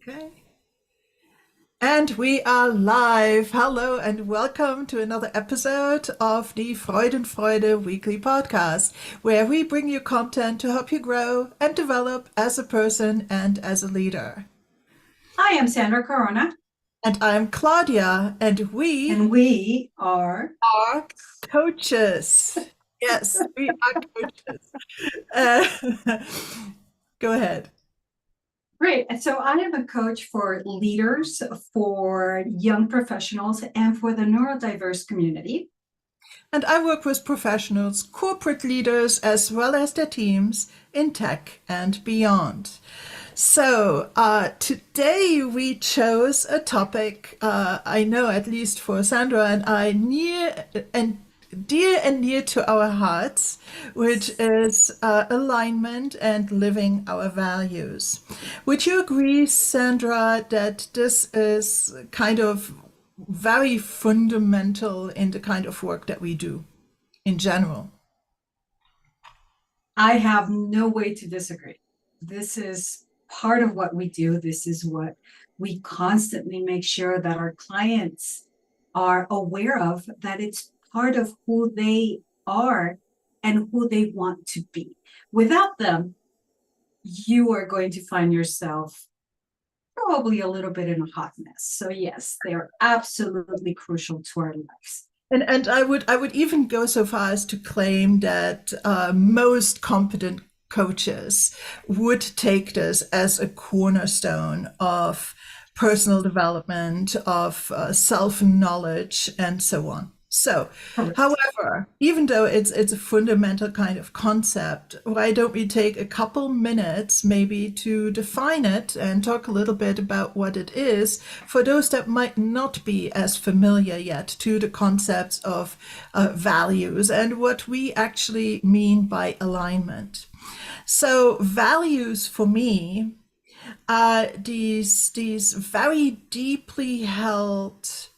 Okay. And we are live. Hello and welcome to another episode of the FreudenFreude weekly podcast, where we bring you content to help you grow and develop as a person and as a leader. I am Sandra Corona, And I'm Claudia, and we and we are are coaches. Yes, we are coaches. Uh, Go ahead. great. So I am a coach for leaders, for young professionals, and for the neurodiverse community. And I work with professionals, corporate leaders, as well as their teams in tech and beyond. So, today we chose a topic I know, at least for Sandra and I, dear and near to our hearts, which is alignment and living our values. Would you agree, Sandra, that this is kind of very fundamental in the kind of work that we do in general? I have no way to disagree. This is part of what we do. This is what we constantly make sure that our clients are aware of, that it's part of who they are and who they want to be. Without them, you are going to find yourself probably a little bit in a hot mess. So yes, they are absolutely crucial to our lives. And I would even go so far as to claim that most competent coaches would take this as a cornerstone of personal development, of self knowledge, and so on. So, Correct. however, even though it's a fundamental kind of concept, why don't we take a couple minutes maybe to define it and talk a little bit about what it is for those that might not be as familiar yet to the concepts of values and what we actually mean by alignment. So, values for me are these very deeply held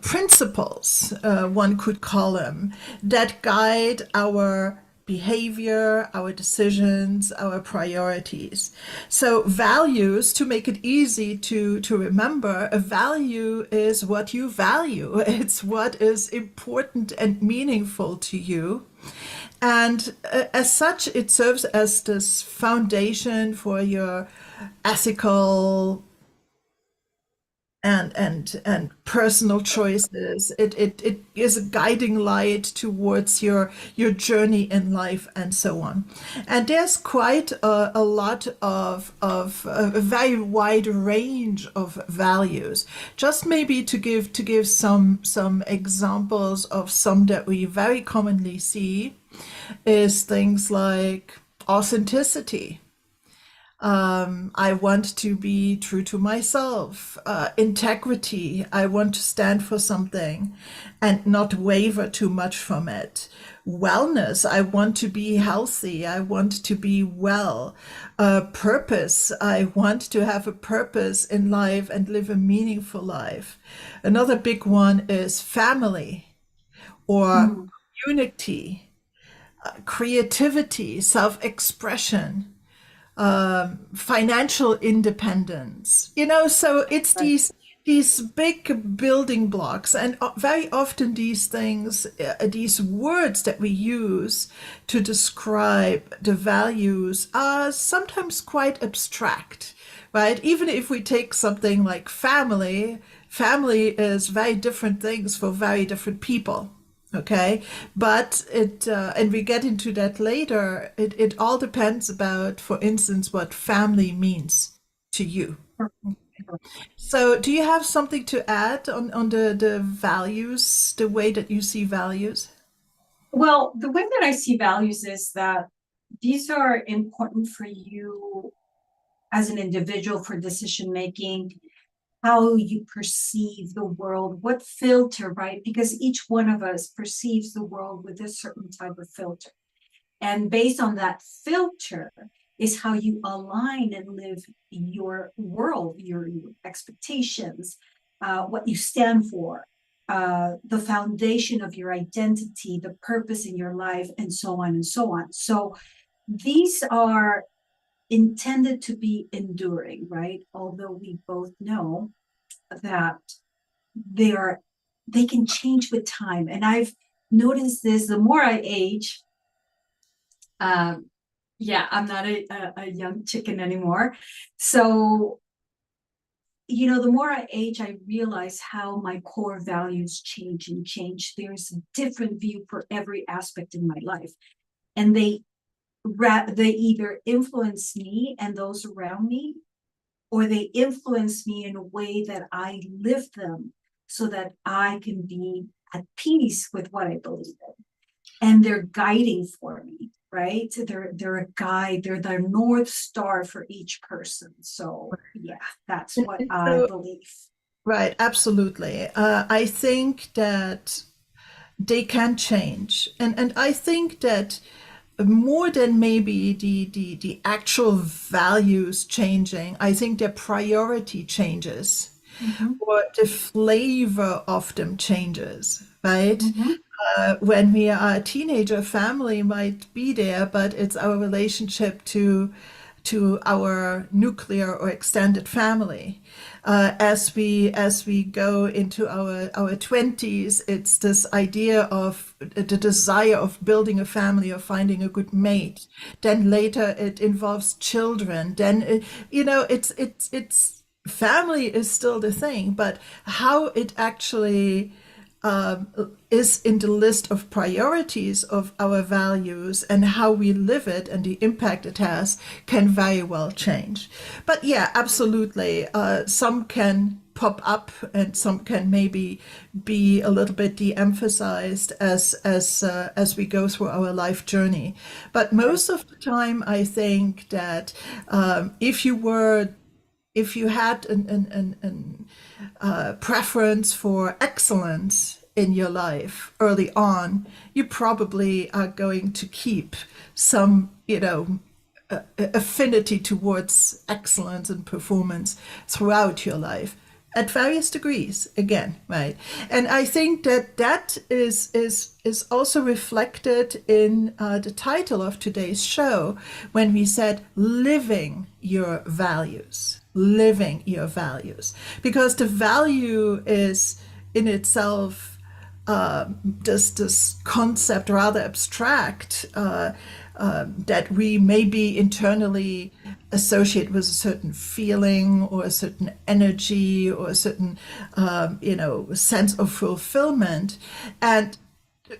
principles, one could call them, that guide our behavior, our decisions, our priorities. So, values, to make it easy to remember, a value is what you value, it's what is important and meaningful to you. And as such, it serves as this foundation for your ethical and personal choices. It is a guiding light towards your journey in life and so on. And there's quite a lot of a very wide range of values. Just maybe to give some examples of some that we very commonly see is things like authenticity. I want to be true to myself. Integrity. I want to stand for something and not waver too much from it. Wellness. I want to be healthy. I want to be well. Purpose. I want to have a purpose in life and live a meaningful life. Another big one is family or Mhm. unity, creativity, self expression, financial independence. So it's Right. these big building blocks, and very often these things, these words that we use to describe the values are sometimes quite abstract, right? Even if we take something like family, family is very different things for very different people. Okay, but and we get into that later. It all depends about, for instance, what family means to you. So, do you have something to add on the values, the way that you see values? Well, the way that I see values is that these are important for you as an individual for decision making, how you perceive the world, what filter, right? Because each one of us perceives the world with a certain type of filter. And based on that filter is how you align and live your world, your expectations, what you stand for, the foundation of your identity, the purpose in your life, and so on and so on. So these are intended to be enduring, right? Although we both know that they are, they can change with time. And I've noticed this, the more I age, um, yeah, I'm not a young chicken anymore. So, you know, the more I age, I realize how my core values change and change. There's a different view for every aspect in my life. And they either influence me and those around me, or they influence me in a way that I live them so that I can be at peace with what I believe in. And they're guiding for me, right? They're a guide, they're the North Star for each person. So yeah, that's what I So, believe. right, absolutely. I think that they can change, and I think that more than maybe the actual values changing, I think their priority changes, Mhm, or the flavor of them changes, right? mhm. When we are a teenager, family might be there, but it's our relationship to our nuclear or extended family. As we go into our 20s, it's this idea of the desire of building a family or finding a good mate. Then later it involves children. Then it's family is still the thing, but how it actually is in the list of priorities of our values and how we live it and the impact it has can very well change. But yeah, absolutely. Some can pop up and some can maybe be a little bit de-emphasized as we go through our life journey. But Right. most of the time, I think that if you had an preference for excellence in your life early on, you probably are going to keep some, affinity towards excellence and performance throughout your life at various degrees again, right? And I think that that is also reflected in the title of today's show when we said living your values, because the value is in itself this concept rather abstract, that we maybe internally associate with a certain feeling or a certain energy or a certain sense of fulfillment, and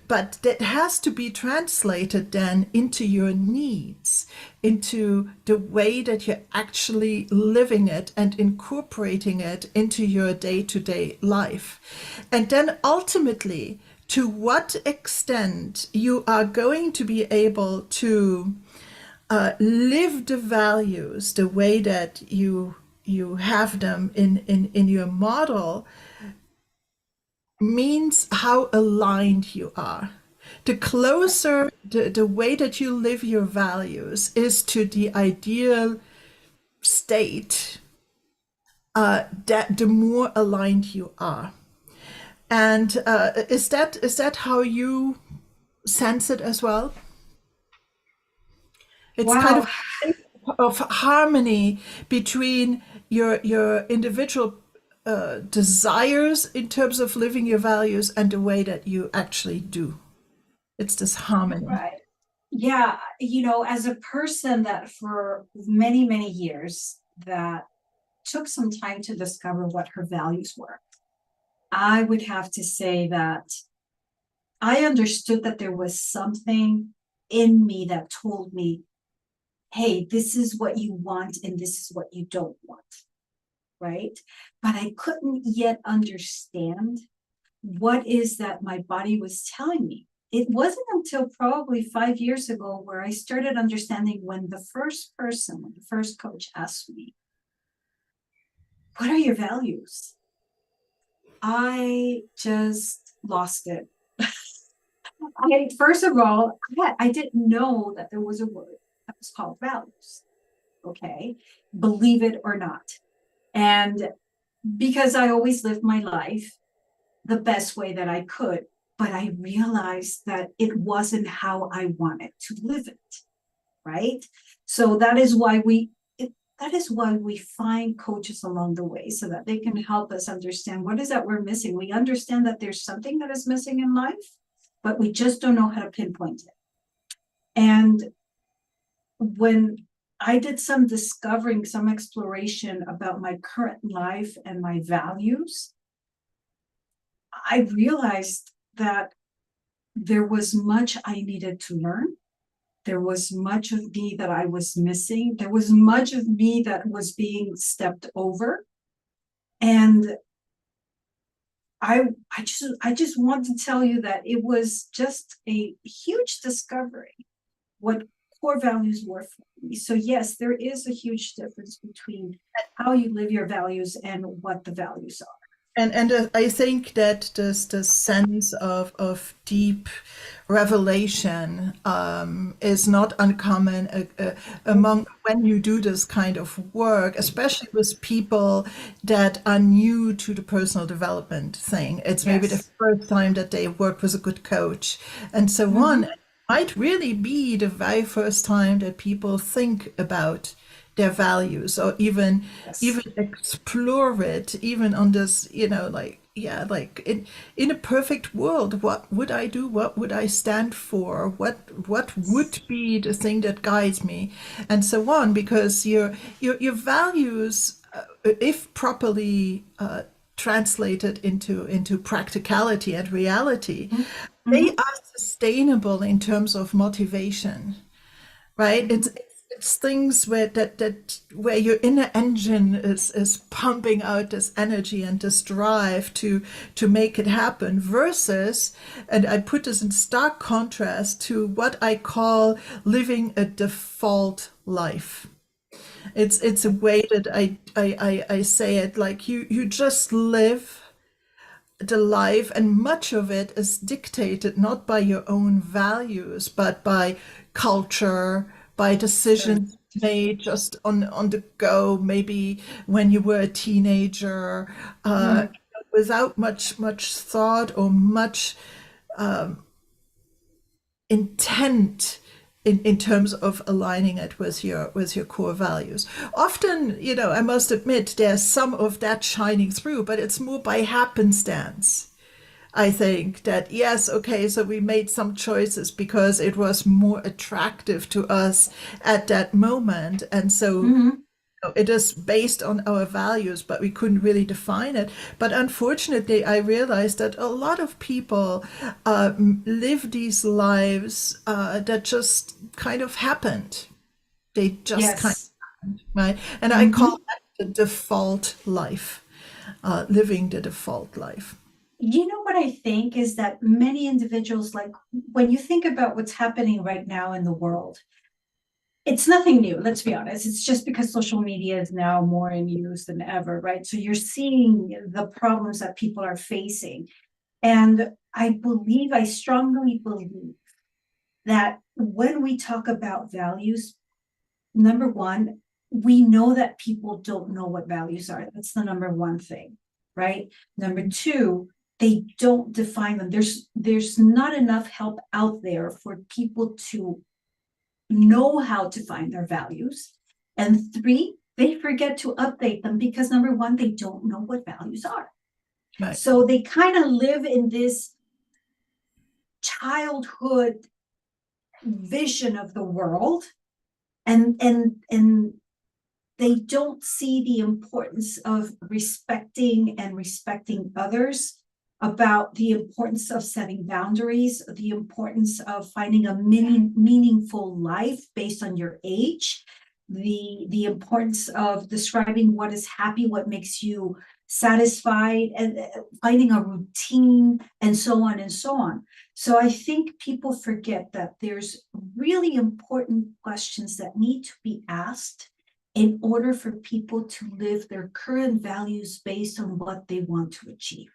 but that has to be translated then into your needs, into the way that you're actually living it and incorporating it into your day-to-day life. And then ultimately, to what extent you are going to be able to live the values the way that you have them in your model means how aligned you are. The closer the way that you live your values is to the ideal state, that the more aligned you are. And is that how you sense it as well? It's kind Wow. of of harmony between your individual desires in terms of living your values and the way that you actually do. It's this harmony. Right. Yeah, you know, as a person that for many, many years that took some time to discover what her values were, I would have to say that I understood that there was something in me that told me, hey, this is what you want and this is what you don't want, right? But I couldn't yet understand what is that my body was telling me. It wasn't until probably 5 years ago where I started understanding when the first person, when the first coach asked me, what are your values? I just lost it. First of all, I didn't know that there was a word that was called values. Okay. Believe it or not. And because I always lived my life the best way that I could, but I realized that it wasn't how I wanted to live it. Right. So that is why we find coaches along the way so that they can help us understand what is that we're missing. We understand that there's something that is missing in life, but we just don't know how to pinpoint it. And when I did some discovering, some exploration about my current life and my values, I realized that there was much I needed to learn. There was much of me that I was missing. There was much of me that was being stepped over. And I I just want to tell you that it was just a huge discovery what core values were for me. So yes, there is a huge difference between how you live your values and what the values are. And I think that this sense of deep revelation is not uncommon among when you do this kind of work, especially with people that are new to the personal development thing. It's maybe the Yes. first time that they work with a good coach and so on. Mm-hmm. It might really be the very first time that people think about their values or even Yes. explore it even on this, like, yeah, like in a perfect world, what would I do, what would I stand for, what would be the thing that guides me, and so on, because your values, if properly translated into practicality and reality, they Mm-hmm. are sustainable in terms of motivation, right? Mm-hmm. It's things where your inner engine is pumping out this energy and this drive to make it happen, versus, and I put this in stark contrast to what I call living a default life. It's a way that I say it, like you just live the life, and much of it is dictated not by your own values, but by culture, by Sure. decisions made just on the go, maybe when you were a teenager, uh, Mm-hmm. without much thought or much intent in terms of aligning it with your core values. Often, I must admit, there's some of that shining through, but it's more by happenstance. I think that, yes, okay, so we made some choices because it was more attractive to us at that moment. And so Mm-hmm. it is based on our values, but we couldn't really define it. But unfortunately, I realized that a lot of people live these lives that just kind of happened. They just kind Yes. of happened, right? And I call Mm-hmm. that the default life, living the default life. You know what I think is that many individuals, like when you think about what's happening right now in the world, it's nothing new, let's be honest. It's just because social media is now more in use than ever, right? So you're seeing the problems that people are facing. And I strongly believe that when we talk about values, number one, we know that people don't know what values are. That's the number one thing, right? Number two, they don't define them. There's not enough help out there for people to know how to find their values. And three, they forget to update them because number one, they don't know what values are. Right. So they kind of live in this childhood vision of the world, and they don't see the importance of respecting others, about the importance of setting boundaries, the importance of finding a meaningful life based on your age, the importance of describing what is happy, what makes you satisfied, and finding a routine, and so on and so on. So I think people forget that there's really important questions that need to be asked in order for people to live their current values based on what they want to achieve.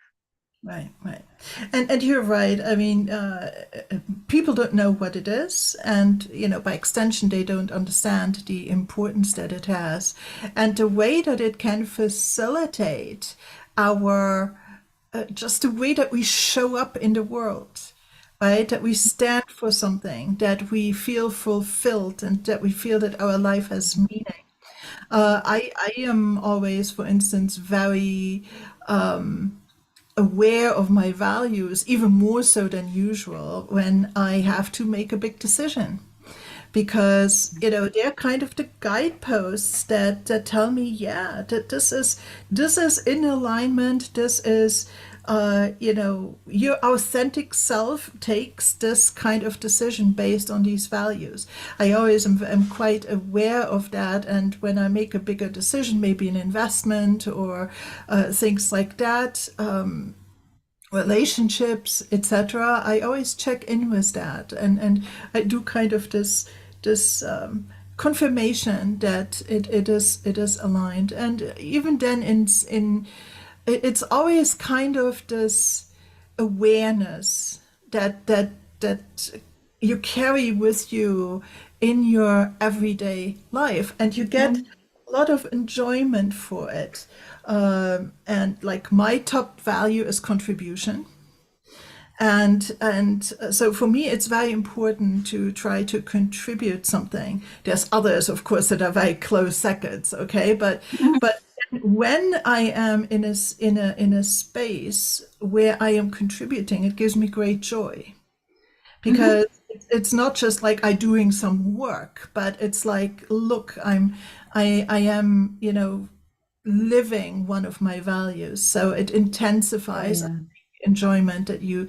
Right, right. And you're right. I mean, people don't know what it is, and by extension, they don't understand the importance that it has, and the way that it can facilitate our just the way that we show up in the world. right? That we stand for something, that we feel fulfilled, and that we feel that our life has meaning. I am always, for instance, very aware of my values, even more so than usual, when I have to make a big decision. Because they're kind of the guideposts that tell me, yeah, that this is in alignment. This is your authentic self takes this kind of decision based on these values. I always am quite aware of that, and when I make a bigger decision, maybe an investment or things like that, relationships, etc., I always check in with that, and I do kind of this confirmation that it is aligned. And even then, it's always kind of this awareness that you carry with you in your everyday life, and you get Mhm. a lot of enjoyment for it. And like my top value is contribution. And so for me, it's very important to try to contribute something. There's others, of course, that are very close seconds, okay? But when I am in a space where I am contributing, it gives me great joy, Mhm. because it's not just like I doing some work, but it's like, look, I am living one of my values, so it Oh intensifies yeah. enjoyment that you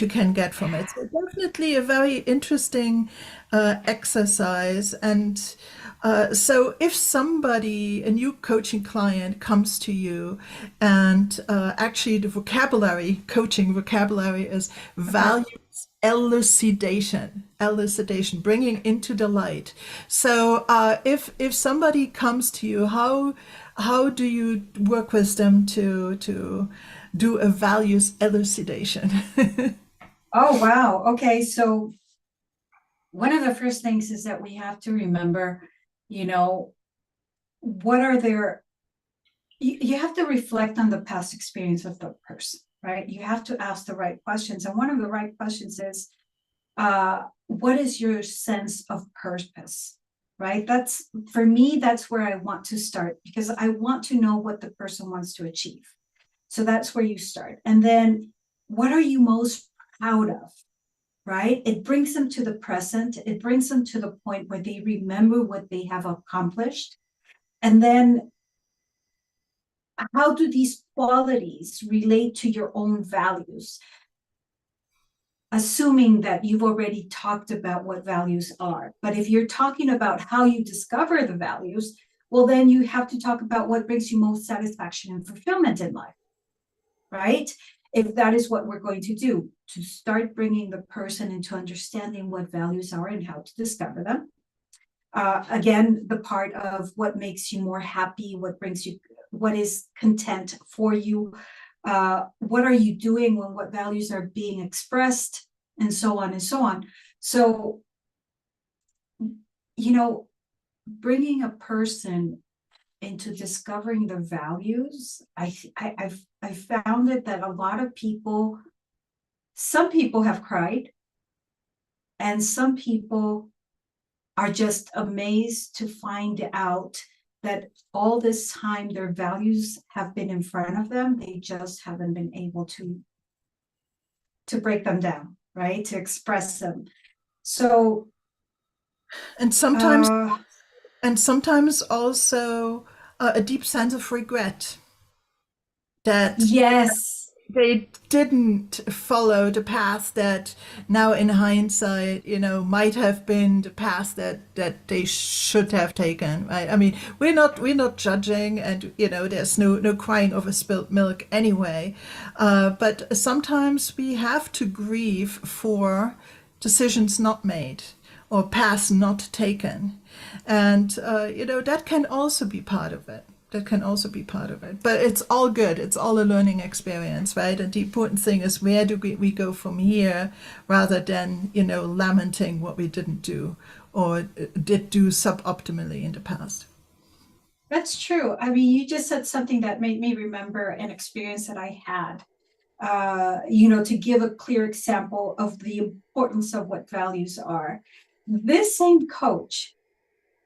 can get from it. So definitely a very interesting exercise. And so if somebody, a new coaching client, comes to you, and actually the vocabulary, coaching vocabulary, is Okay. values elucidation, bringing into the light. So if somebody comes to you, how do you work with them to do a values elucidation? Oh wow. Okay. So one of the first things is that we have to remember, you know, what are their, you have to reflect on the past experience of the person, right? You have to ask the right questions. And one of the right questions is, what is your sense of purpose? Right? That's for me, that's where I want to start, because I want to know what the person wants to achieve. So that's where you start. And then what are you most proud of? Right? It brings them to the present. It brings them to the point where they remember what they have accomplished. And then how do these qualities relate to your own values? Assuming that you've already talked about what values are. But if you're talking about how you discover the values, well, then you have to talk about what brings you most satisfaction and fulfillment in life, right? If that is what we're going to do, to start bringing the person into understanding what values are and how to discover them. Again, the part of what makes you more happy, what brings you, what is content for you, what are you doing when what values are being expressed, and so on and so on. So, you know, bringing a person into discovering the values, I've found it that a lot of people, some people have cried, and some people are just amazed to find out that all this time their values have been in front of them. They just haven't been able to break them down, right? To express them. So and sometimes uh and sometimes also a deep sense of regret that yes. they didn't follow the path that now in hindsight might have been the path that they should have taken, right? I mean, we're not judging, and there's no crying over spilt milk anyway, but sometimes we have to grieve for decisions not made or paths not taken, and that can also be part of it. That can also be part of it. But it's all good. It's all a learning experience, right? And the important thing is, where do we go from here, rather than, lamenting what we didn't do or did do suboptimally in the past. That's true. I mean, you just said something that made me remember an experience that I had. to give a clear example of the importance of what values are. This same coach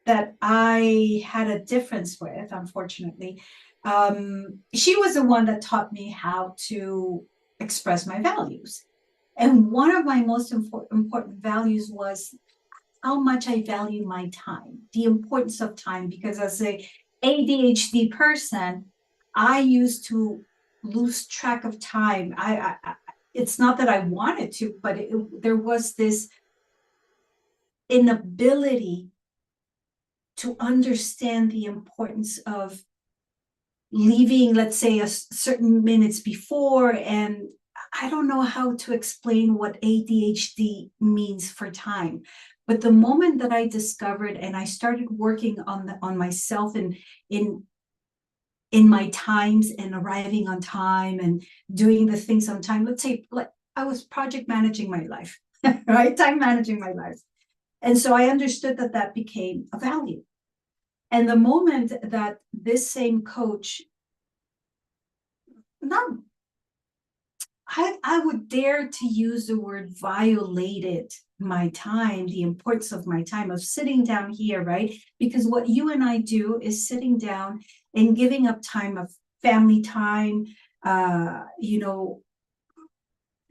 that I had a difference with, unfortunately, she was the one that taught me how to express my values. And one of my most important values was how much I value my time, the importance of time, because as a ADHD person, I used to lose track of time. It's not that I wanted to, but there was this inability to understand the importance of leaving, let's say, a certain minutes before. And I don't know how to explain what ADHD means for time. But the moment that I discovered and I started working on myself and in my times and arriving on time and doing the things on time, let's say, like I was project managing my life, right? Time managing my life. And so I understood that that became a value. And the moment that this same coach, not, I would dare to use the word violated my time, the importance of my time, of sitting down here, right? Because what you and I do is sitting down and giving up time of family time, uh, you know,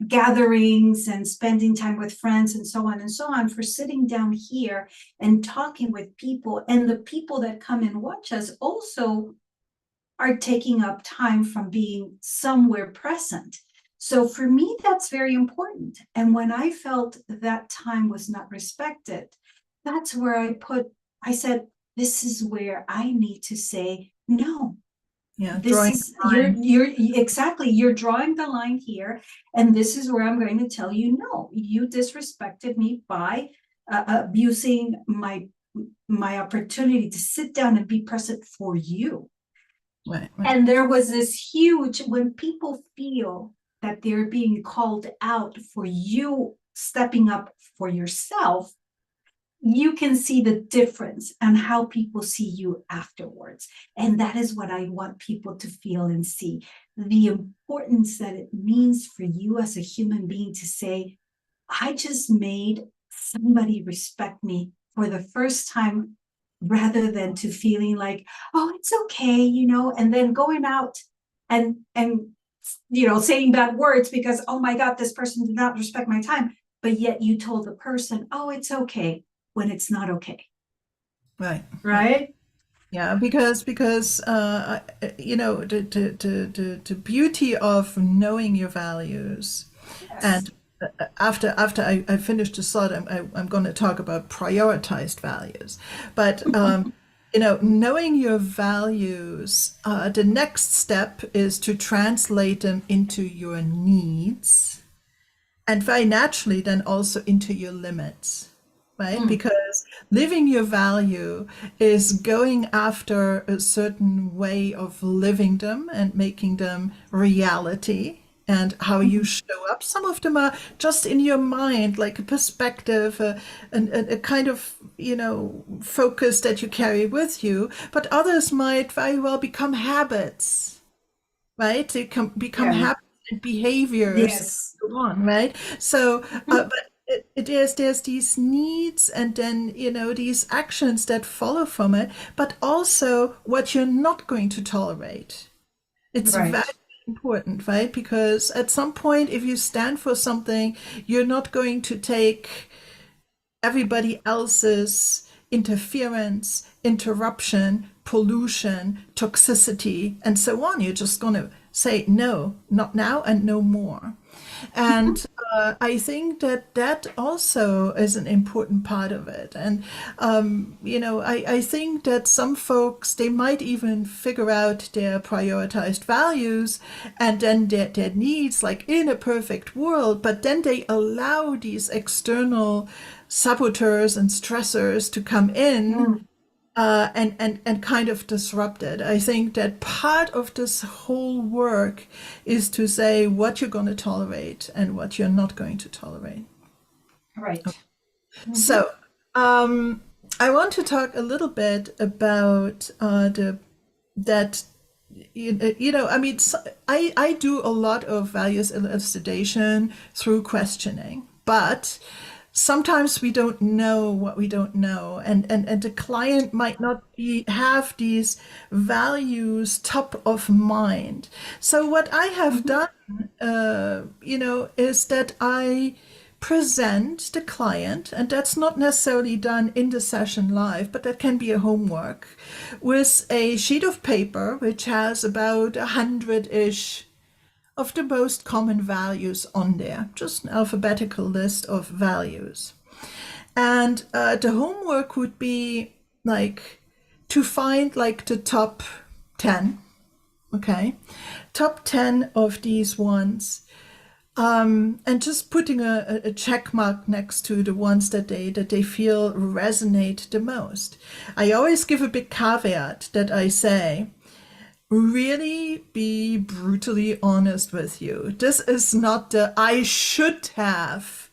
gatherings and spending time with friends and so on and so on, for sitting down here and talking with people. And the people that come and watch us also are taking up time from being somewhere present. So for me, that's very important. And when I felt that time was not respected, that's where I said, this is where I need to say no. Yeah, This drawing is, the line. you're exactly, you're drawing the line here. And this is where I'm going to tell you, no, you disrespected me by abusing my opportunity to sit down and be present for you. Right, right. And there was this huge, when people feel that they're being called out for you stepping up for yourself, you can see the difference and how people see you afterwards. And that is what I want people to feel and see, the importance that it means for you as a human being to say, I just made somebody respect me for the first time, rather than to feeling like, oh, it's okay, and then going out and saying bad words because, oh my God, this person did not respect my time. But yet you told the person, oh, it's okay, when it's not okay. Right, right. Right? Yeah, because the beauty of knowing your values, Yes. and after I finish the thought, I'm going to talk about prioritized values. But knowing your values, the next step is to translate them into your needs, and very naturally then also into your limits, right? Mm. Because living your value is going after a certain way of living them and making them reality, and how you Mhm. show up. Some of them are just in your mind, like a perspective, a kind of focus that you carry with you, but others might very well become habits, right? They become Yeah. habits and behaviors and Yes. so on, right? So, Mhm. but there's these needs, and then these actions that follow from it, but also what you're not going to tolerate. It's very Right. important, right? Because at some point, if you stand for something, you're not going to take everybody else's interference, interruption, pollution, toxicity, and so on. You're just going to say, no, not now and no more. Mhm. And I think that that also is an important part of it. And, I think that some folks, they might even figure out their prioritized values and then their needs, like in a perfect world, but then they allow these external saboteurs and stressors to come in, Mm. and kind of disrupt it. I think that part of this whole work is to say what you're going to tolerate and what you're not going to tolerate. Right. Mhm. So, I want to talk a little bit about the that I mean, I do a lot of values elucidation through questioning, but sometimes we don't know what we don't know, and the client might not have these values top of mind. So what I have Mhm. done, is that I present the client, and that's not necessarily done in the session live, but that can be a homework, with a sheet of paper which has about 100-ish of the most common values on there, just an alphabetical list of values. And the homework would be like to find like the top 10, okay? Top 10 of these ones, and just putting a check mark next to the ones that they feel resonate the most. I always give a big caveat that I say, really be brutally honest with you. This is not the I should have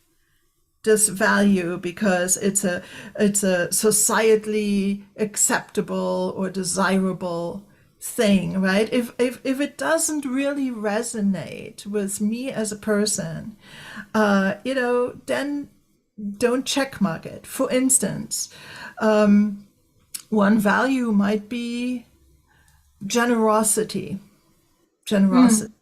this value because it's a societally acceptable or desirable thing, right? If it doesn't really resonate with me as a person, then don't checkmark it. For instance, one value might be generosity. Generosity. Mm.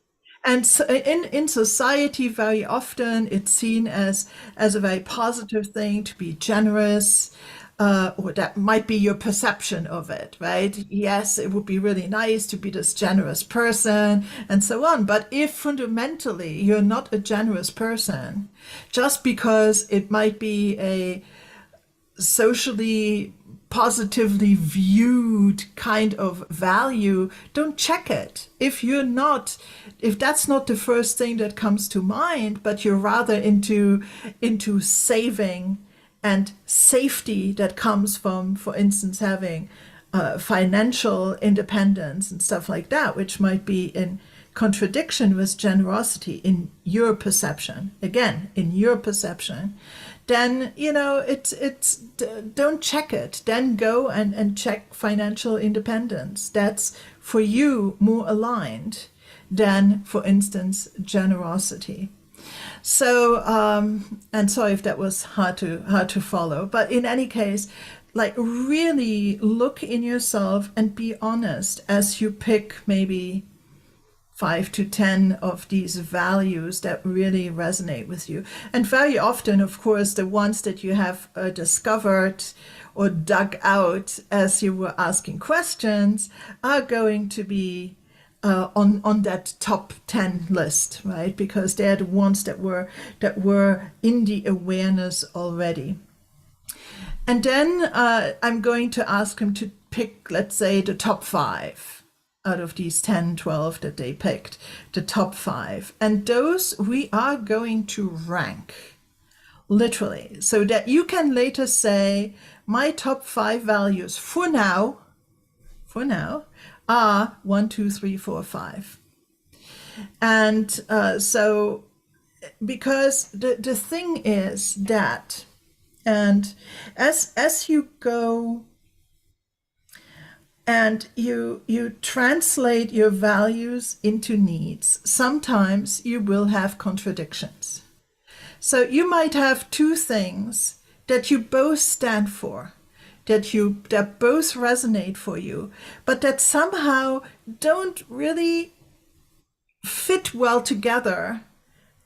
And so in society, very often it's seen as a very positive thing to be generous, or that might be your perception of it, right? Yes, it would be really nice to be this generous person and so on. But if fundamentally you're not a generous person, just because it might be a socially positively viewed kind of value, don't check it. If that's not the first thing that comes to mind, but you're rather into saving and safety that comes from, for instance, having financial independence and stuff like that, which might be in contradiction with generosity in your perception, again, in your perception, then it's don't check it. Then go and check financial independence. That's for you more aligned than, for instance, generosity. So, and sorry if that was hard to follow, but in any case, like really look in yourself and be honest as you pick maybe 5 to 10 of these values that really resonate with you. And very often, of course, the ones that you have discovered or dug out as you were asking questions are going to be on that top 10 list, right? Because they're the ones that were in the awareness already. And then I'm going to ask him to pick, let's say, the top five out of these 10, 12 that they picked, the top five. And those we are going to rank, literally, so that you can later say, my top five values for now, are 1, 2, 3, 4, 5. And so, because the thing is that, and as you go and you translate your values into needs, sometimes you will have contradictions. So you might have two things that you both stand for, that both resonate for you, but that somehow don't really fit well together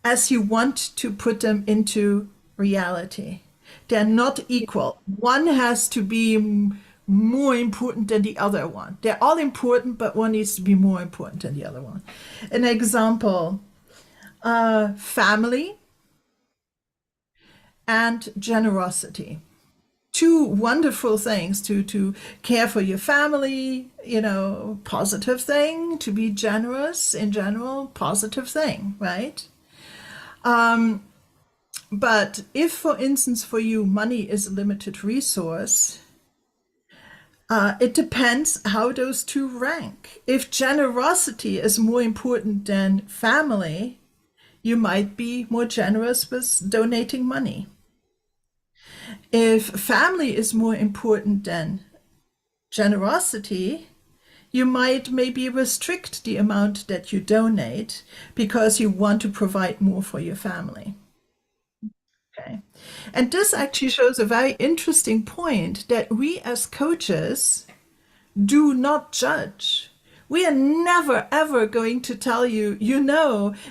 as you want to put them into reality. They're not equal. One has to be more important than the other one. They're all important, but one needs to be more important than the other one. An example, family and generosity. Two wonderful things to care for your family, positive thing, to be generous in general, positive thing, right? But if, for instance, for you, money is a limited resource, it depends how those two rank. If generosity is more important than family, you might be more generous with donating money. If family is more important than generosity, You might maybe restrict the amount that you donate because you want to provide more for your family. Okay. And this actually shows a very interesting point that we as coaches do not judge. We are never ever going to tell you,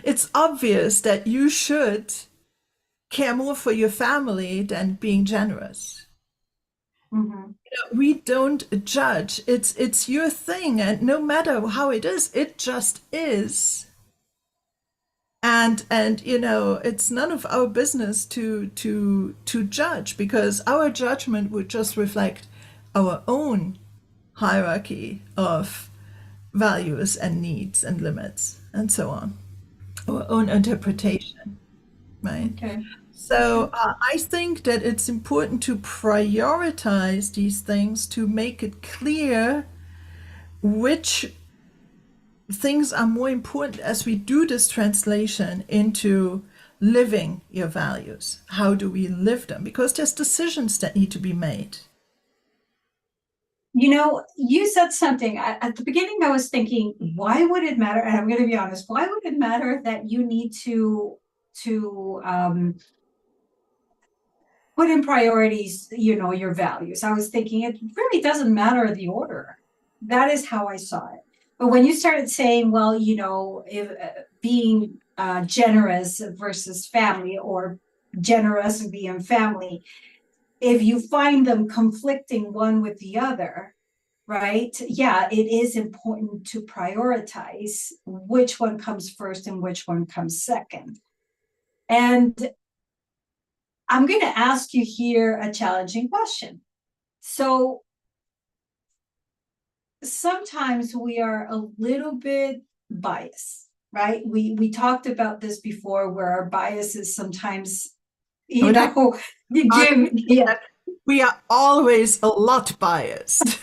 it's obvious that you should care more for your family than being generous. Mhm. We don't judge. It's your thing, and no matter how it is, it just is. And it's none of our business to judge, because our judgment would just reflect our own hierarchy of values and needs and limits and so on, our own interpretation, right? Okay. Okay. So I think that it's important to prioritize these things to make it clear which things are more important as we do this translation into living your values. How do we live them? Because there's decisions that need to be made. You said something at the beginning. I was thinking, why would it matter? And I'm going to be honest, why would it matter that you need to put in priorities, your values? I was thinking it really doesn't matter the order. That is how I saw it. But when you started saying, well, if being generous versus family, or generosity and family, if you find them conflicting one with the other, right? Yeah, it is important to prioritize which one comes first and which one comes second. And I'm going to ask you here a challenging question. So sometimes we are a little bit biased, right? We talked about this before, where our bias is sometimes, I would actually you argue give, yeah, that we are always a lot biased.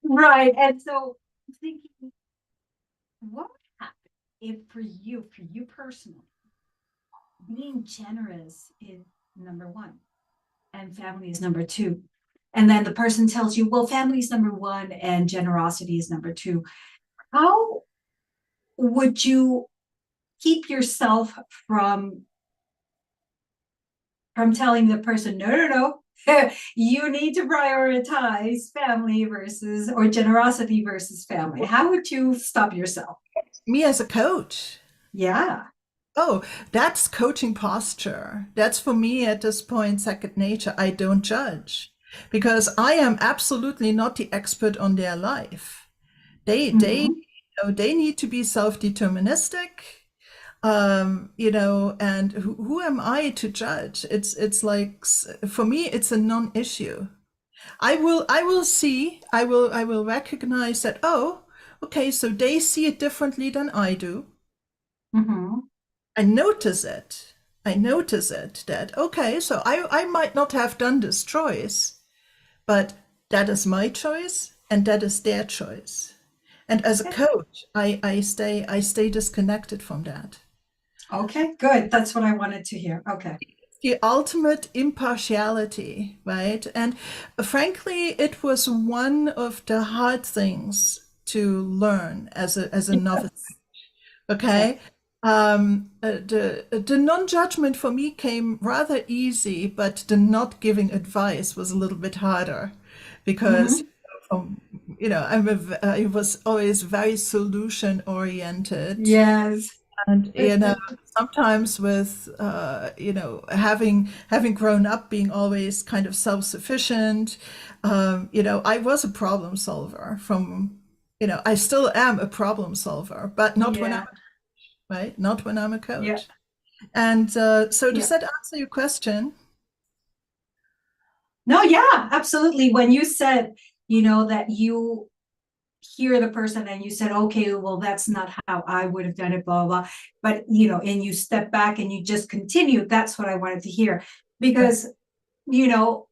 right. And so I'm thinking, what would happen if for you personally, being generous is number one and family is number two? And then the person tells you, well, family is number one and generosity is number two. How would you keep yourself from telling the person, no, no, no, you need to prioritize family versus, or generosity versus family? How would you stop yourself? Me as a coach. Yeah. Oh, that's coaching posture. That's for me at this point second nature. I don't judge because I am absolutely not the expert on their life. Mhm. They need to be self-deterministic. And who am I to judge? It's like, for me, it's a non-issue. I will recognize that, oh, okay, so they see it differently than I do. Mhm. I notice it. I notice it that, okay, so I might not have done this choice, but that is my choice and that is their choice. And as a coach, I stay disconnected from that. Okay, good. That's what I wanted to hear. Okay. The ultimate impartiality, right? And frankly, it was one of the hard things to learn as a novice. Yeah. Okay. The non-judgment for me came rather easy, but the not giving advice was a little bit harder because, Mhm. I was always very solution oriented. Yes. And sometimes with having grown up being always kind of self-sufficient, I was a problem solver I still am a problem solver, but not when I'm Yeah. right, not when I'm a Yeah. coach. And so does Yeah. that answer your question? No, yeah, absolutely. When you said, that you hear the person and you said, okay, well, that's not how I would have done it, blah, blah, blah. But, and you step back and you just continue. That's what I wanted to hear. Right. Because, you know,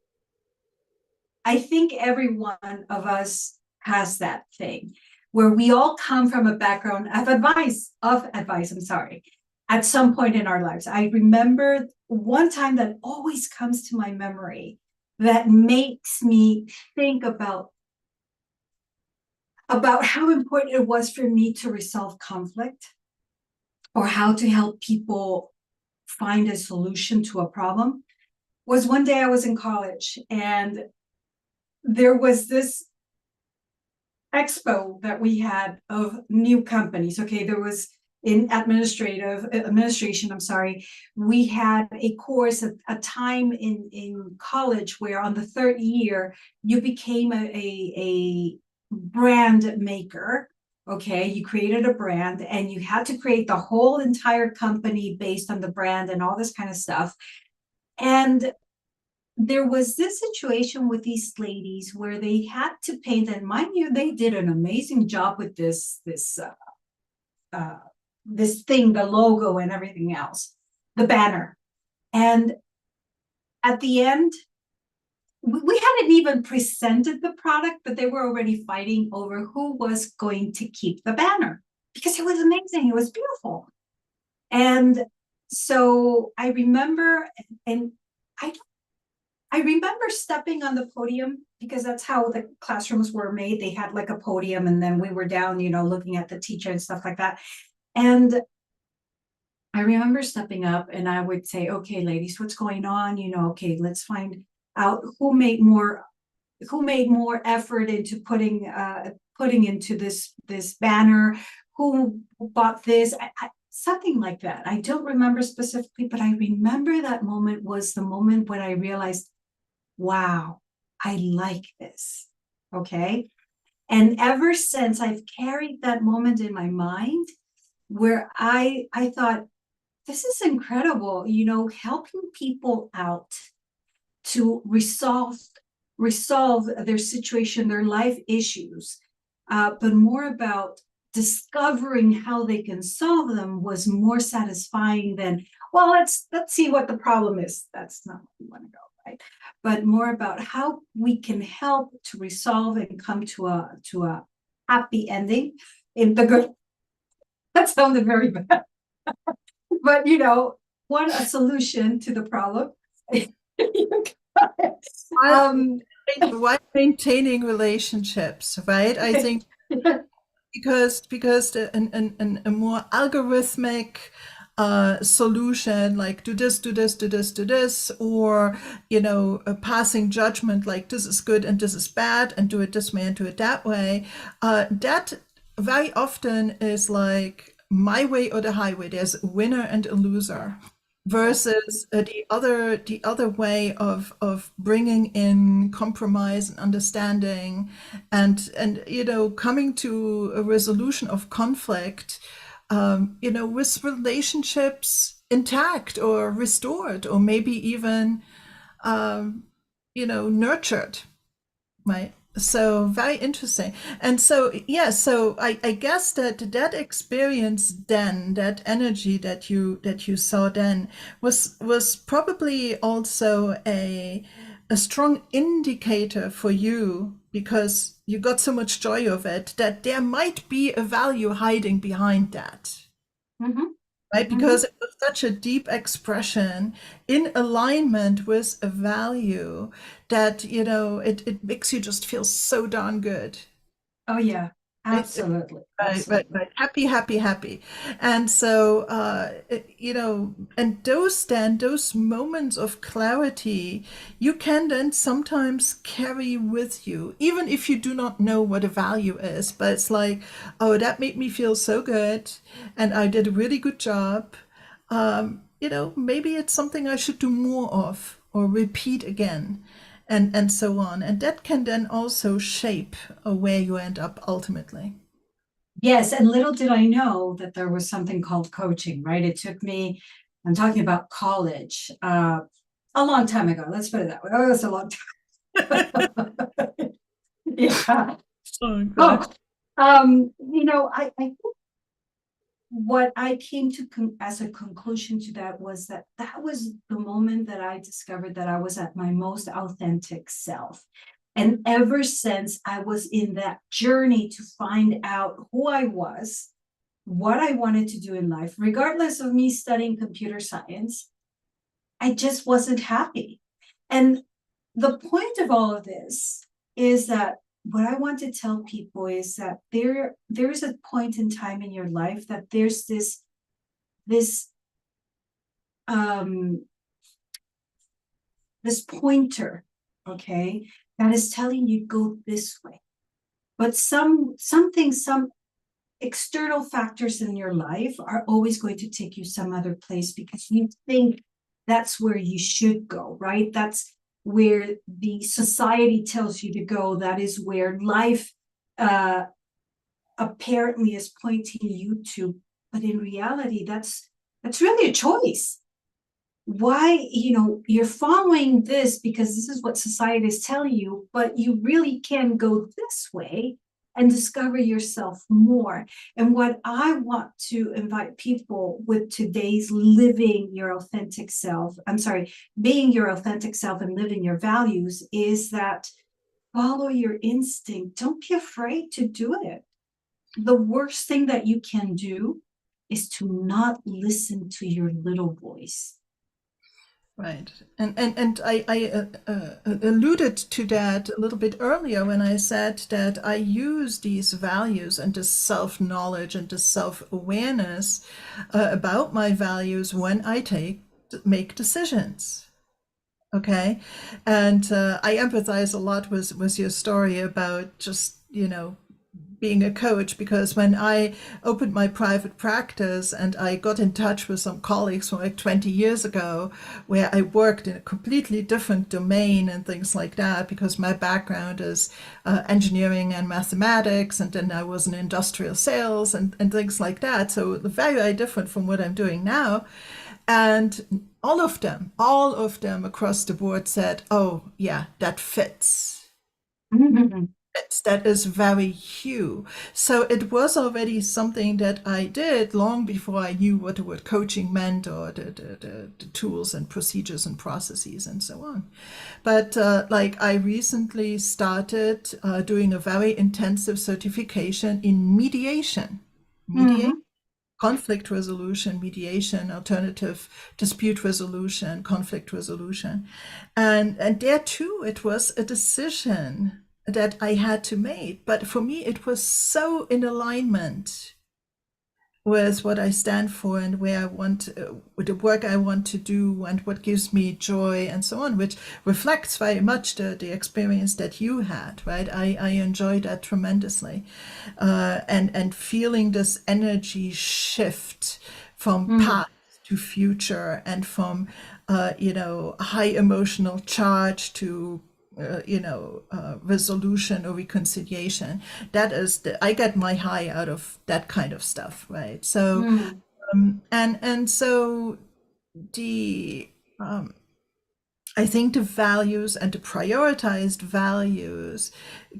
I think every one of us has that thing where we all come from a background of advice, I'm sorry, at some point in our lives. I remember one time that always comes to my memory that makes me think about about how important it was for me to resolve conflict or how to help people find a solution to a problem was one day I was in college and there was this expo that we had of new companies. Okay, there was in administration, I'm sorry, we had a course, a time in college where on the third year you became a brand maker. Okay, you created a brand and you had to create the whole entire company based on the brand and all this kind of stuff. And there was this situation with these ladies where they had to paint, and mind you, they did an amazing job with uh, this thing, the logo and everything else, the banner. And at the end, we hadn't even presented the product, but they were already fighting over who was going to keep the banner because it was amazing. It was beautiful. And so I remember, and I I remember stepping on the podium because that's how the classrooms were made. They had like a podium and then we were down, looking at the teacher and stuff like that. And I remember stepping up and I would say, okay, ladies, what's going on? Okay, let's find out who made more effort into putting into this banner, who bought this, something like that. I don't remember specifically, but I remember that moment was the moment when I realized, wow, I like this. Okay. And ever since I've carried that moment in my mind where I thought, this is incredible, helping people out to resolve their situation, their life issues, but more about discovering how they can solve them was more satisfying than, well, let's see what the problem is. That's not where we want to go, right? But more about how we can help to resolve and come to a happy ending in the good. That sounded very bad, but want a solution to the problem. um, Why maintaining relationships, right? I think because a more algorithmic solution, like do this, do this, do this, do this, or a passing judgment like this is good and this is bad, and do it this way and do it that way. That very often is like my way or the highway. There's a winner and a loser versus the other way of bringing in compromise and understanding and coming to a resolution of conflict, with relationships intact or restored or maybe even nurtured, right? So very interesting. And so, yeah, so I guess that experience then, that energy that you saw then was probably also a strong indicator for you, because you got so much joy of it, that there might be a value hiding behind that. mhm, Right? mhm. Because it was such a deep expression in alignment with a value that, it makes you just feel so darn good. Oh yeah, Right? absolutely, Right, right, absolutely. right. Happy, happy, happy. And so, and those moments of clarity, you can then sometimes carry with you, even if you do not know what a value is. But it's like, oh, that made me feel so good, and I did a really good job. Maybe it's something I should do more of or repeat again, and so on. And that can then also shape where you end up ultimately. Yes, and little did I know that there was something called coaching, right? It took me, I'm talking about college, a long time ago. Let's put it that way. Oh, that's a long time. Yeah. Oh, God. Oh, I think what I came to as a conclusion to that was that was the moment that I discovered that I was at my most authentic self. And ever since I was in that journey to find out who I was, what I wanted to do in life, regardless of me studying computer science, I just wasn't happy. And the point of all of this is that what I want to tell people is that there's a point in time in your life that there's this um this pointer, okay, that is telling you go this way. But some external factors in your life are always going to take you some other place because you think that's where you should go, right? That's where the society tells you to go. That is where life uh, apparently is pointing you to. But in reality, that's really a choice. Why, you're following this because this is what society is telling you, but you really can go this way and discover yourself more. And what I want to invite people with today's living your authentic self, I'm sorry, being your authentic self and living your values, is that follow your instinct. Don't be afraid to do it. The worst thing that you can do is to not listen to your little voice. Right. And I alluded to that a little bit earlier when I said that I use these values and this self-knowledge and this self-awareness about my values when I make decisions. Okay. And I empathize a lot with your story about just, being a coach, because when I opened my private practice and I got in touch with some colleagues from like 20 years ago, where I worked in a completely different domain and things like that, because my background is engineering and mathematics, and then I was in industrial sales and things like that. So very different from what I'm doing now. And all of them across the board said, oh, yeah, that fits. That is very you. So it was already something that I did long before I knew what the word coaching meant, or the tools and procedures and processes and so on. But like I recently started doing a very intensive certification in mediation, Mm-hmm. conflict resolution, mediation, alternative dispute resolution, conflict resolution. And there too, it was a decision that I had to make. But for me, it was so in alignment with what I stand for and where I want, the work I want to do and what gives me joy and so on, which reflects very much the experience that you had, right? I enjoyed that tremendously. And feeling this energy shift from Mm-hmm. past to future, and from, high emotional charge to resolution or reconciliation. That is I get my high out of that kind of stuff, right? So Mm-hmm. and so the I think the values and the prioritized values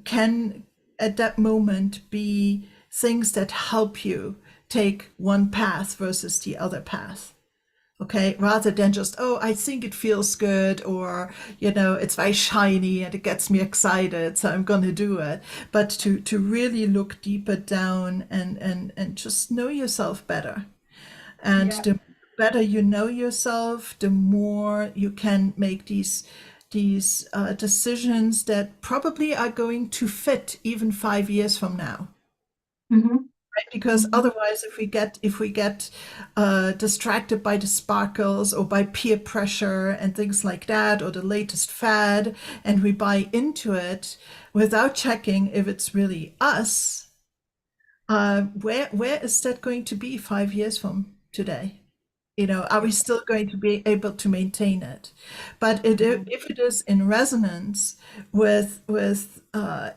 can at that moment be things that help you take one path versus the other path. Okay, rather than just, oh, I think it feels good, or it's very shiny and it gets me excited, so I'm going to do it. But to really look deeper down and just know yourself better. And Yeah. the better you know yourself, the more you can make these decisions that probably are going to fit even 5 years from now. Mm-hmm. Because Mm-hmm. otherwise, if we get distracted by the sparkles or by peer pressure and things like that, or the latest fad, and we buy into it without checking if it's really us, where is that going to be 5 years from today? Are we still going to be able to maintain it? But Mm-hmm. if it is in resonance with our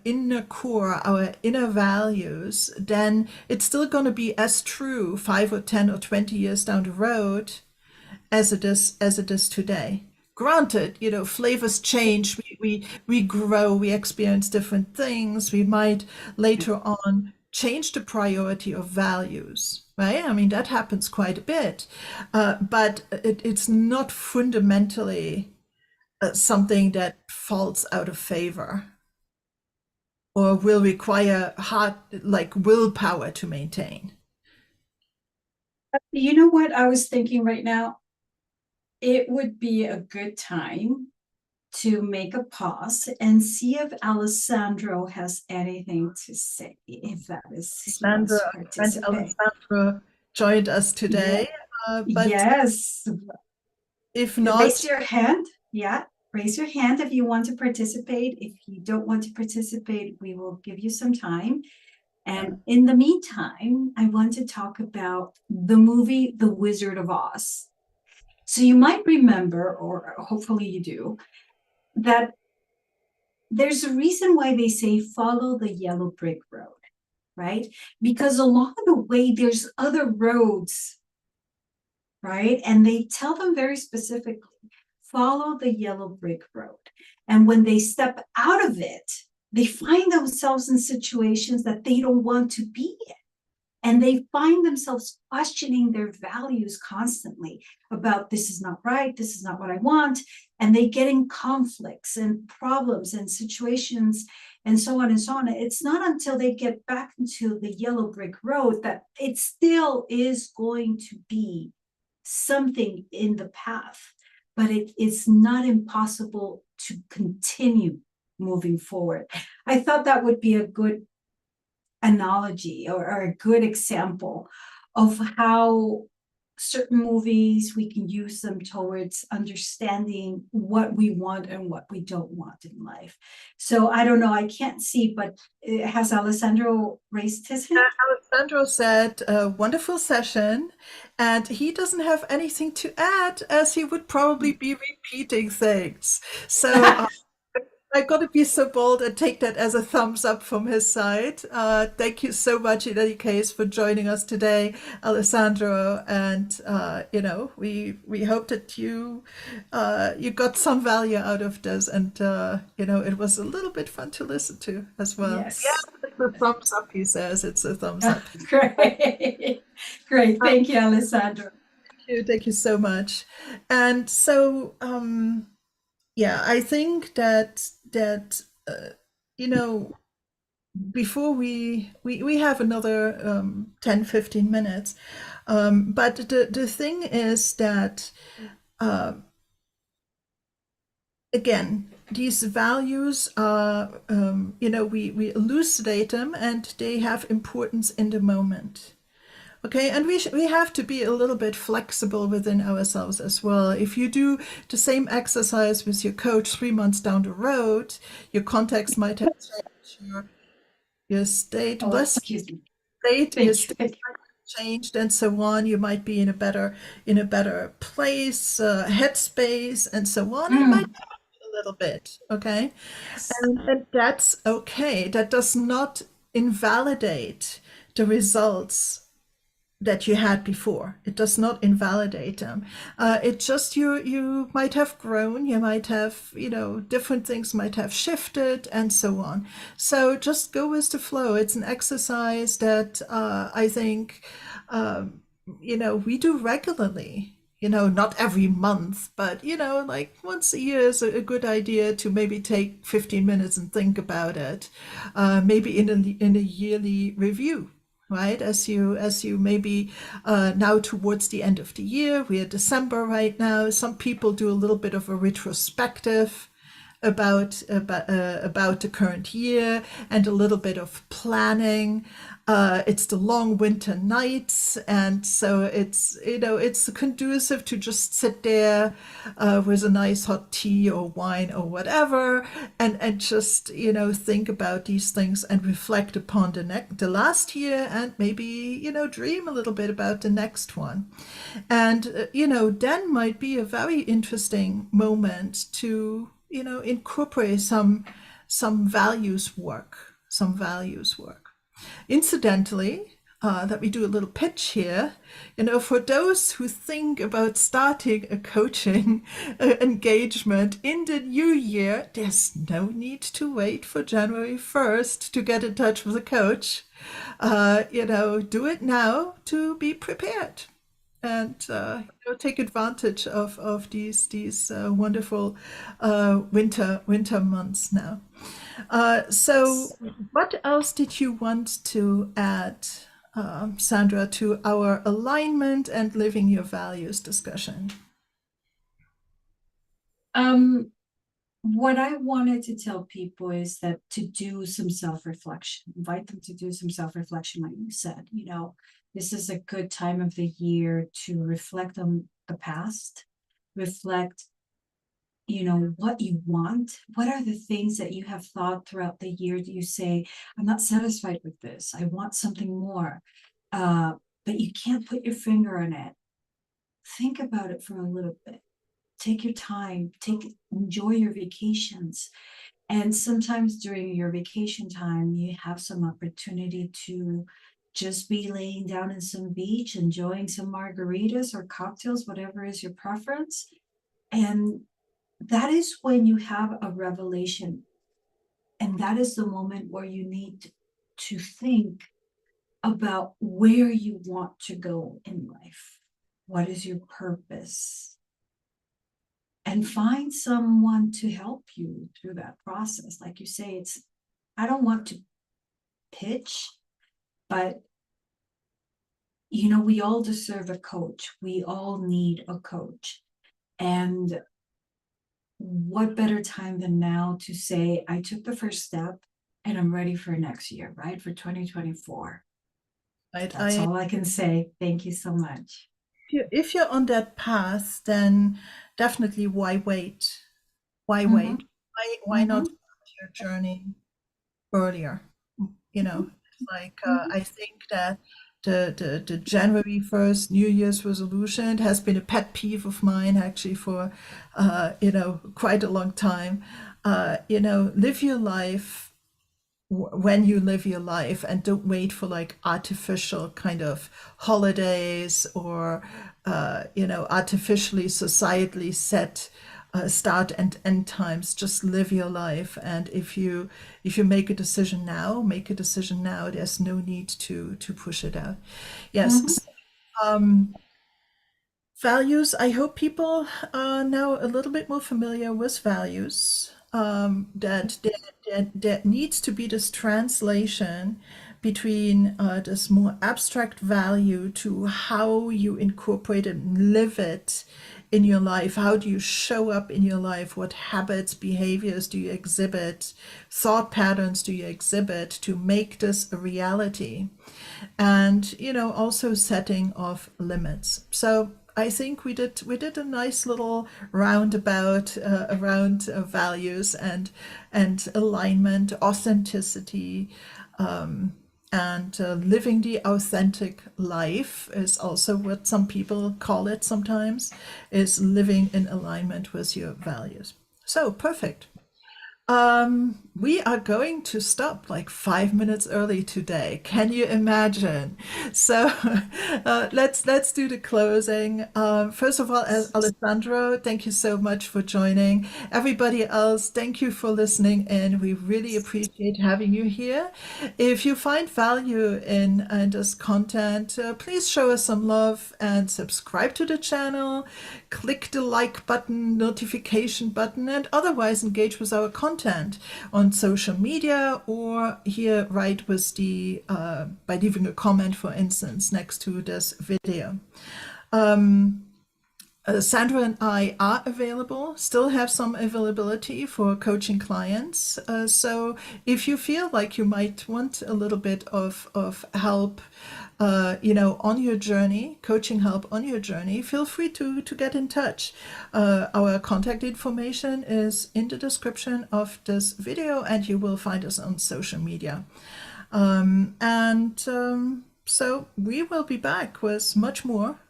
inner core, our inner values, then it's still going to be as true 5 or 10 or 20 years down the road as it is today. Granted, flavors change. We grow. We experience different things. We might later on change the priority of values. Right? I mean, that happens quite a bit, but it's not fundamentally something that falls out of favor or will require hard, like willpower to maintain. You know what I was thinking right now? It would be a good time to make a pause and see if Alessandro has anything to say, if that is he wants Sandra to and participate. Alessandro joined us Yeah, today, but yes. if Raise not, your hand. Yeah, raise your hand if you want to participate. If you don't want to participate, we will give you some time. And in the meantime, I want to talk about the movie The Wizard of Oz. So you might remember, or hopefully you do, that there's a reason why they say follow the yellow brick road, right? Because along the way, there's other roads, right? And they tell them very specifically, follow the yellow brick road. And when they step out of it, they find themselves in situations that they don't want to be in. And they find themselves questioning their values constantly about this is not right, this is not what I want. And they get in conflicts and problems and situations and so on and so on. It's not until they get back into the yellow brick road that it still is going to be something in the path, but it is not impossible to continue moving forward. I thought that would be a good analogy or a good example of how certain movies we can use them towards understanding what we want and what we don't want in life. So I don't know, I can't see, but has Alessandro raised his hand? Alessandro said, a wonderful session, and he doesn't have anything to add as he would probably be repeating things. So I got to be so bold and take that as a thumbs up from his side. Thank you so much, in any case, for joining us today, Alessandro. And we hope that you got some value out of this, and it was a little bit fun to listen to as well. Yes. Yeah, it's a thumbs up. He says it's a thumbs up. Great. Great. Thank you, Alessandro. Thank you so much. And so, yeah, I think that you know before we have another 10 15 minutes, but the thing is that uh, again, these values are we elucidate them, and they have importance in the moment. Okay, and we have to be a little bit flexible within ourselves as well. If you do the same exercise with your coach 3 months down the road, your context might have changed, your state, Oh, bless excuse me. state, your Thank you. state Thank you. changed, and so on. You might be in a better place, headspace, and so on. And it might Mm, be a little bit, okay, yes. and that's okay. That does not invalidate the results that you had before. It does not invalidate them. It just you might have grown, you might have different things might have shifted, and so on. So just go with the flow. It's an exercise that I think we do regularly. Not every month, but like once a year is a good idea to maybe take 15 minutes and think about it. Maybe in a yearly review, right? As you maybe now towards the end of the year, we are December right now. Some people do a little bit of a retrospective about the current year, and a little bit of planning. It's the long winter nights, and so it's conducive to just sit there with a nice hot tea or wine or whatever, and just think about these things and reflect upon the last year, and maybe dream a little bit about the next one. And then might be a very interesting moment to incorporate some values work. Incidentally, that we do a little pitch here, for those who think about starting a coaching engagement in the new year, there's no need to wait for January 1st to get in touch with a coach. Do it now to be prepared, and take advantage of these wonderful winter months now. So, what else did you want to add, Sandra, to our alignment and living your values discussion? Um, what I wanted to tell people is that to do some self-reflection, invite them to do some self-reflection, like you said, this is a good time of the year to reflect on the past, reflect, what you want. What are the things that you have thought throughout the year that you say, I'm not satisfied with this, I want something more, but you can't put your finger on it. Think about it for a little bit. Take your time, enjoy your vacations. And sometimes during your vacation time, you have some opportunity to just be laying down in some beach, enjoying some margaritas or cocktails, whatever is your preference. And that is when you have a revelation. And that is the moment where you need to think about where you want to go in life. What is your purpose? And find someone to help you through that process. Like you say, I don't want to pitch, but we all deserve a coach. We all need a coach. And what better time than now to say, I took the first step and I'm ready for next year, right? For 2024. Right? That's all I can say. Thank you so much. If you're on that path, then definitely why wait? Why Mm-hmm, wait? Why not mm-hmm, start your journey earlier? It's like mm-hmm, I think that the January 1st New Year's resolution has been a pet peeve of mine actually for quite a long time. Live your life when you live your life and don't wait for like artificial kind of holidays or artificially societally set start and end times. Just live your life, and if you make a decision now. There's no need to push it out. mm-hmm. Yes. um Values. I hope people are now a little bit more familiar with values. That there needs to be this translation between this more abstract value to how you incorporate it and live it in your life. How do you show up in your life? What habits, behaviors do you exhibit? Thought patterns do you exhibit to make this a reality? And also setting of limits. So I think we did a nice little roundabout around values and alignment, authenticity, and living the authentic life is also what some people call it sometimes, is living in alignment with your values. So perfect. We are going to stop like 5 minutes early today. Can you imagine? So let's do the closing. First of all, Alessandro, thank you so much for joining. Everybody else, thank you for listening in. We really appreciate having you here. If you find value in this content, please show us some love and subscribe to the channel. Click the like button, notification button, and otherwise engage with our content on social media or here right with the by leaving a comment, for instance, next to this video. Sandra and I are available, still have some availability for coaching clients. So if you feel like you might want a little bit of help, on your journey, coaching help on your journey, feel free to get in touch. Our contact information is in the description of this video, and you will find us on social media. So we will be back with much more.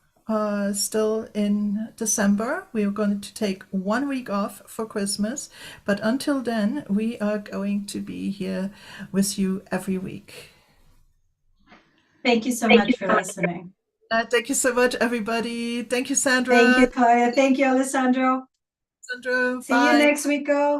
Still in December. We are going to take 1 week off for Christmas, but until then, we are going to be here with you every week. Thank you so much for listening. Thank you so much, everybody. Thank you, Thank Sandra. you, Kaya. Thank you, Alessandro. Sandra, See you bye. next week, go.